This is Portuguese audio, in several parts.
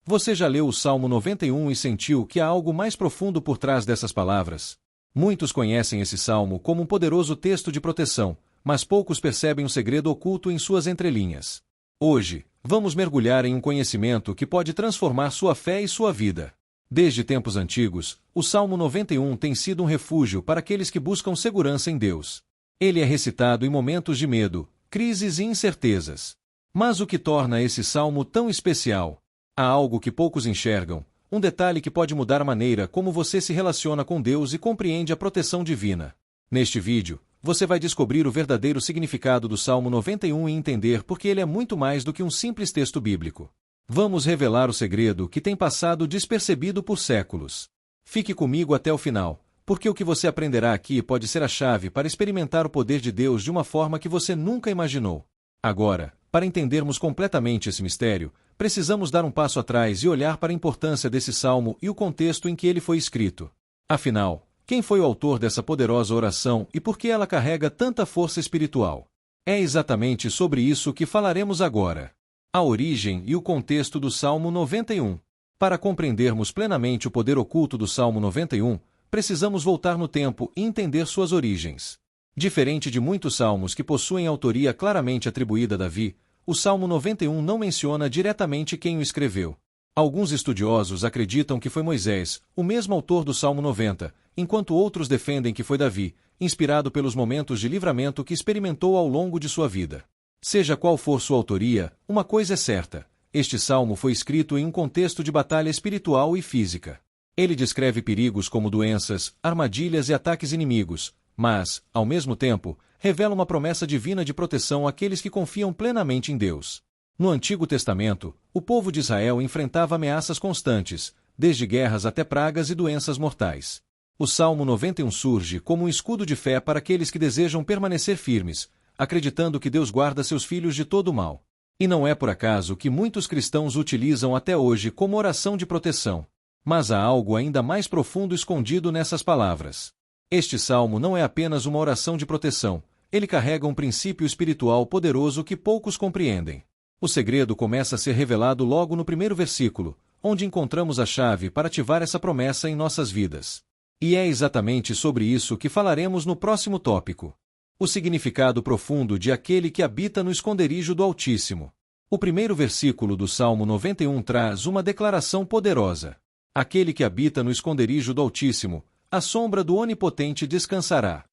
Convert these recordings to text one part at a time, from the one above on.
Você já leu o Salmo 91 e sentiu que há algo mais profundo por trás dessas palavras? Muitos conhecem esse salmo como um poderoso texto de proteção, mas poucos percebem o segredo oculto em suas entrelinhas. Hoje, vamos mergulhar em um conhecimento que pode transformar sua fé e sua vida. Desde tempos antigos, o Salmo 91 tem sido um refúgio para aqueles que buscam segurança em Deus. Ele é recitado em momentos de medo, crises e incertezas. Mas o que torna esse salmo tão especial? Há algo que poucos enxergam, um detalhe que pode mudar a maneira como você se relaciona com Deus e compreende a proteção divina. Neste vídeo, você vai descobrir o verdadeiro significado do Salmo 91 e entender por que ele é muito mais do que um simples texto bíblico. Vamos revelar o segredo que tem passado despercebido por séculos. Fique comigo até o final, porque o que você aprenderá aqui pode ser a chave para experimentar o poder de Deus de uma forma que você nunca imaginou. Agora, para entendermos completamente esse mistério, precisamos dar um passo atrás e olhar para a importância desse salmo e o contexto em que ele foi escrito. Afinal, quem foi o autor dessa poderosa oração e por que ela carrega tanta força espiritual? É exatamente sobre isso que falaremos agora. A origem e o contexto do Salmo 91. Para compreendermos plenamente o poder oculto do Salmo 91, precisamos voltar no tempo e entender suas origens. Diferente de muitos salmos que possuem autoria claramente atribuída a Davi, o Salmo 91 não menciona diretamente quem o escreveu. Alguns estudiosos acreditam que foi Moisés, o mesmo autor do Salmo 90, enquanto outros defendem que foi Davi, inspirado pelos momentos de livramento que experimentou ao longo de sua vida. Seja qual for sua autoria, uma coisa é certa: este salmo foi escrito em um contexto de batalha espiritual e física. Ele descreve perigos como doenças, armadilhas e ataques inimigos, mas, ao mesmo tempo, revela uma promessa divina de proteção àqueles que confiam plenamente em Deus. No Antigo Testamento, o povo de Israel enfrentava ameaças constantes, desde guerras até pragas e doenças mortais. O Salmo 91 surge como um escudo de fé para aqueles que desejam permanecer firmes, acreditando que Deus guarda seus filhos de todo o mal. E não é por acaso que muitos cristãos o utilizam até hoje como oração de proteção. Mas há algo ainda mais profundo escondido nessas palavras. Este salmo não é apenas uma oração de proteção, ele carrega um princípio espiritual poderoso que poucos compreendem. O segredo começa a ser revelado logo no primeiro versículo, onde encontramos a chave para ativar essa promessa em nossas vidas. E é exatamente sobre isso que falaremos no próximo tópico. O significado profundo de aquele que habita no esconderijo do Altíssimo. O primeiro versículo do Salmo 91 traz uma declaração poderosa. Aquele que habita no esconderijo do Altíssimo, à sombra do Onipotente descansará.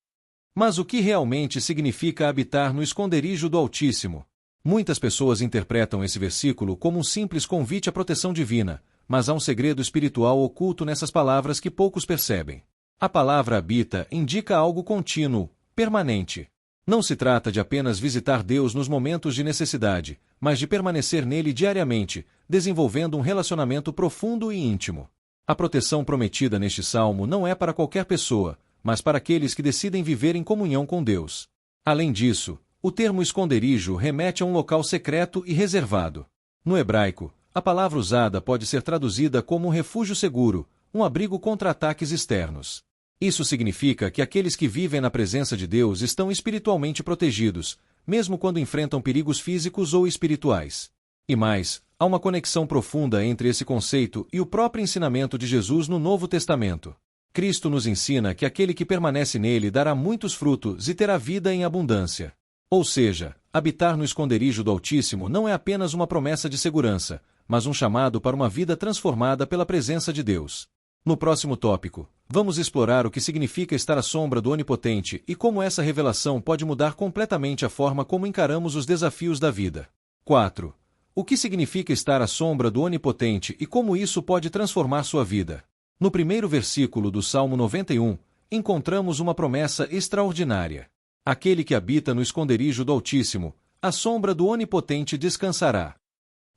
Mas o que realmente significa habitar no esconderijo do Altíssimo? Muitas pessoas interpretam esse versículo como um simples convite à proteção divina, mas há um segredo espiritual oculto nessas palavras que poucos percebem. A palavra habita indica algo contínuo, permanente. Não se trata de apenas visitar Deus nos momentos de necessidade, mas de permanecer nele diariamente, desenvolvendo um relacionamento profundo e íntimo. A proteção prometida neste salmo não é para qualquer pessoa, mas para aqueles que decidem viver em comunhão com Deus. Além disso, o termo esconderijo remete a um local secreto e reservado. No hebraico, a palavra usada pode ser traduzida como um refúgio seguro, um abrigo contra ataques externos. Isso significa que aqueles que vivem na presença de Deus estão espiritualmente protegidos, mesmo quando enfrentam perigos físicos ou espirituais. E mais, há uma conexão profunda entre esse conceito e o próprio ensinamento de Jesus no Novo Testamento. Cristo nos ensina que aquele que permanece nele dará muitos frutos e terá vida em abundância. Ou seja, habitar no esconderijo do Altíssimo não é apenas uma promessa de segurança, mas um chamado para uma vida transformada pela presença de Deus. No próximo tópico, vamos explorar o que significa estar à sombra do Onipotente e como essa revelação pode mudar completamente a forma como encaramos os desafios da vida. 4. O que significa estar à sombra do Onipotente e como isso pode transformar sua vida? No primeiro versículo do Salmo 91, encontramos uma promessa extraordinária. Aquele que habita no esconderijo do Altíssimo, à sombra do Onipotente descansará.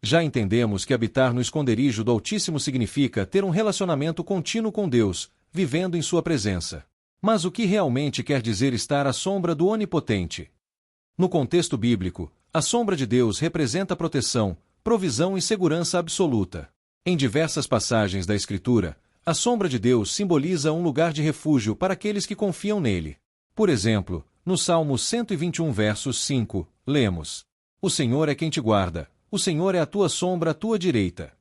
Já entendemos que habitar no esconderijo do Altíssimo significa ter um relacionamento contínuo com Deus, vivendo em sua presença. Mas o que realmente quer dizer estar à sombra do Onipotente? No contexto bíblico, a sombra de Deus representa proteção, provisão e segurança absoluta. Em diversas passagens da Escritura, a sombra de Deus simboliza um lugar de refúgio para aqueles que confiam nele. Por exemplo, no Salmo 121 versos 5, lemos: O Senhor é quem te guarda, o Senhor é a tua sombra à tua direita.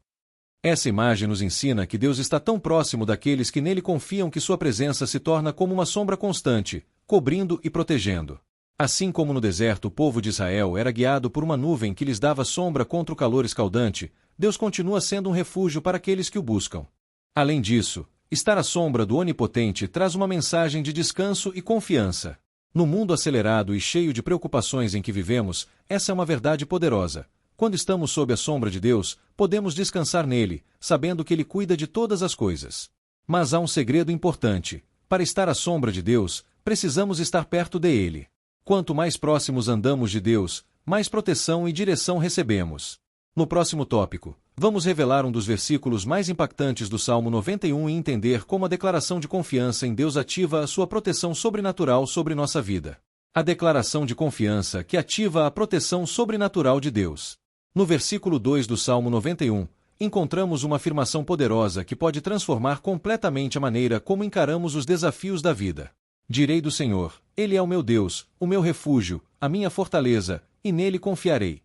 Essa imagem nos ensina que Deus está tão próximo daqueles que nele confiam que sua presença se torna como uma sombra constante, cobrindo e protegendo. Assim como no deserto o povo de Israel era guiado por uma nuvem que lhes dava sombra contra o calor escaldante, Deus continua sendo um refúgio para aqueles que o buscam. Além disso, estar à sombra do Onipotente traz uma mensagem de descanso e confiança. No mundo acelerado e cheio de preocupações em que vivemos, essa é uma verdade poderosa. Quando estamos sob a sombra de Deus, podemos descansar nele, sabendo que ele cuida de todas as coisas. Mas há um segredo importante. Para estar à sombra de Deus, precisamos estar perto dele. Quanto mais próximos andamos de Deus, mais proteção e direção recebemos. No próximo tópico, vamos revelar um dos versículos mais impactantes do Salmo 91 e entender como a declaração de confiança em Deus ativa a sua proteção sobrenatural sobre nossa vida. A declaração de confiança que ativa a proteção sobrenatural de Deus. No versículo 2 do Salmo 91, encontramos uma afirmação poderosa que pode transformar completamente a maneira como encaramos os desafios da vida. Direi do Senhor, Ele é o meu Deus, o meu refúgio, a minha fortaleza, e nele confiarei.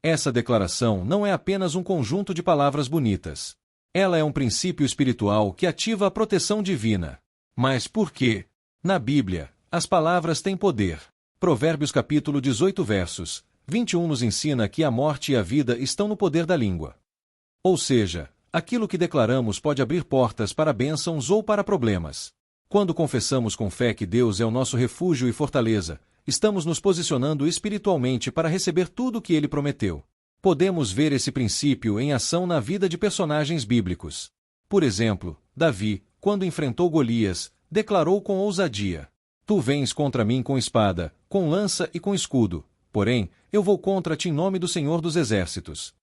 Essa declaração não é apenas um conjunto de palavras bonitas. Ela é um princípio espiritual que ativa a proteção divina. Mas por quê? Na Bíblia, as palavras têm poder. Provérbios capítulo 18 versos 21 nos ensina que a morte e a vida estão no poder da língua. Ou seja, aquilo que declaramos pode abrir portas para bênçãos ou para problemas. Quando confessamos com fé que Deus é o nosso refúgio e fortaleza, estamos nos posicionando espiritualmente para receber tudo o que Ele prometeu. Podemos ver esse princípio em ação na vida de personagens bíblicos. Por exemplo, Davi, quando enfrentou Golias, declarou com ousadia: Tu vens contra mim com espada, com lança e com escudo, porém, eu vou contra ti em nome do Senhor dos Exércitos.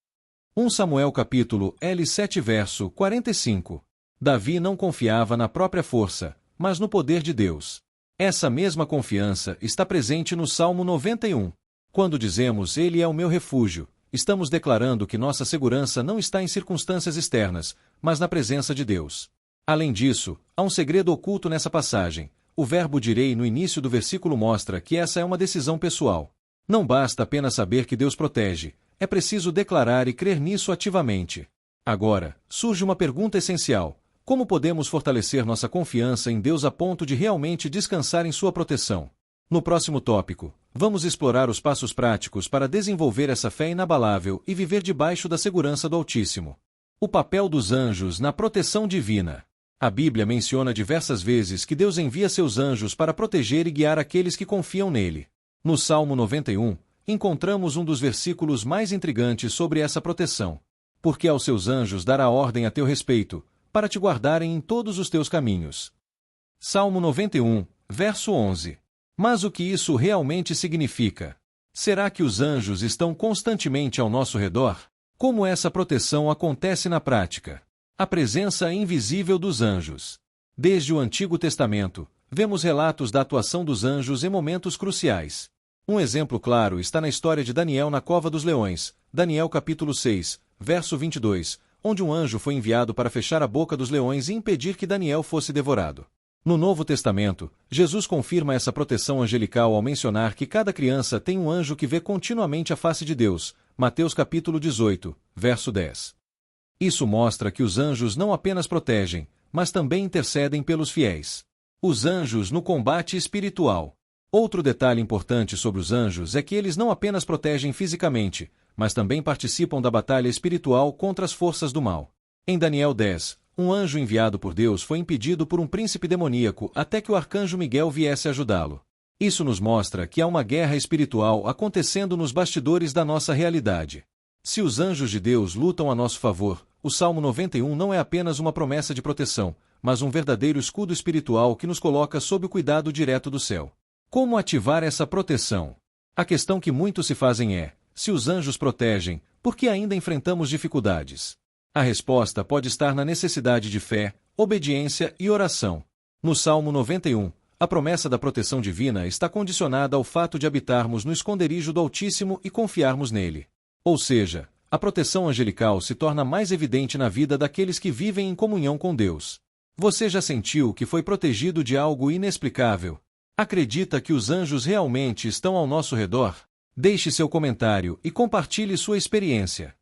1 Samuel capítulo 7 verso 45. Davi não confiava na própria força, mas no poder de Deus. Essa mesma confiança está presente no Salmo 91. Quando dizemos Ele é o meu refúgio, estamos declarando que nossa segurança não está em circunstâncias externas, mas na presença de Deus. Além disso, há um segredo oculto nessa passagem. O verbo direi no início do versículo mostra que essa é uma decisão pessoal. Não basta apenas saber que Deus protege, é preciso declarar e crer nisso ativamente. Agora, surge uma pergunta essencial: como podemos fortalecer nossa confiança em Deus a ponto de realmente descansar em sua proteção? No próximo tópico, vamos explorar os passos práticos para desenvolver essa fé inabalável e viver debaixo da segurança do Altíssimo. O papel dos anjos na proteção divina. A Bíblia menciona diversas vezes que Deus envia seus anjos para proteger e guiar aqueles que confiam nele. No Salmo 91, encontramos um dos versículos mais intrigantes sobre essa proteção. Porque aos seus anjos dará ordem a teu respeito, para te guardarem em todos os teus caminhos. Salmo 91, verso 11. Mas o que isso realmente significa? Será que os anjos estão constantemente ao nosso redor? Como essa proteção acontece na prática? A presença invisível dos anjos. Desde o Antigo Testamento, vemos relatos da atuação dos anjos em momentos cruciais. Um exemplo claro está na história de Daniel na cova dos leões, Daniel capítulo 6, verso 22, onde um anjo foi enviado para fechar a boca dos leões e impedir que Daniel fosse devorado. No Novo Testamento, Jesus confirma essa proteção angelical ao mencionar que cada criança tem um anjo que vê continuamente a face de Deus, Mateus capítulo 18, verso 10. Isso mostra que os anjos não apenas protegem, mas também intercedem pelos fiéis. Os anjos no combate espiritual. Outro detalhe importante sobre os anjos é que eles não apenas protegem fisicamente, mas também participam da batalha espiritual contra as forças do mal. Em Daniel 10, um anjo enviado por Deus foi impedido por um príncipe demoníaco até que o arcanjo Miguel viesse ajudá-lo. Isso nos mostra que há uma guerra espiritual acontecendo nos bastidores da nossa realidade. Se os anjos de Deus lutam a nosso favor, o Salmo 91 não é apenas uma promessa de proteção, mas um verdadeiro escudo espiritual que nos coloca sob o cuidado direto do céu. Como ativar essa proteção? A questão que muitos se fazem é: se os anjos protegem, por que ainda enfrentamos dificuldades? A resposta pode estar na necessidade de fé, obediência e oração. No Salmo 91, a promessa da proteção divina está condicionada ao fato de habitarmos no esconderijo do Altíssimo e confiarmos nele. Ou seja, a proteção angelical se torna mais evidente na vida daqueles que vivem em comunhão com Deus. Você já sentiu que foi protegido de algo inexplicável? Acredita que os anjos realmente estão ao nosso redor? Deixe seu comentário e compartilhe sua experiência.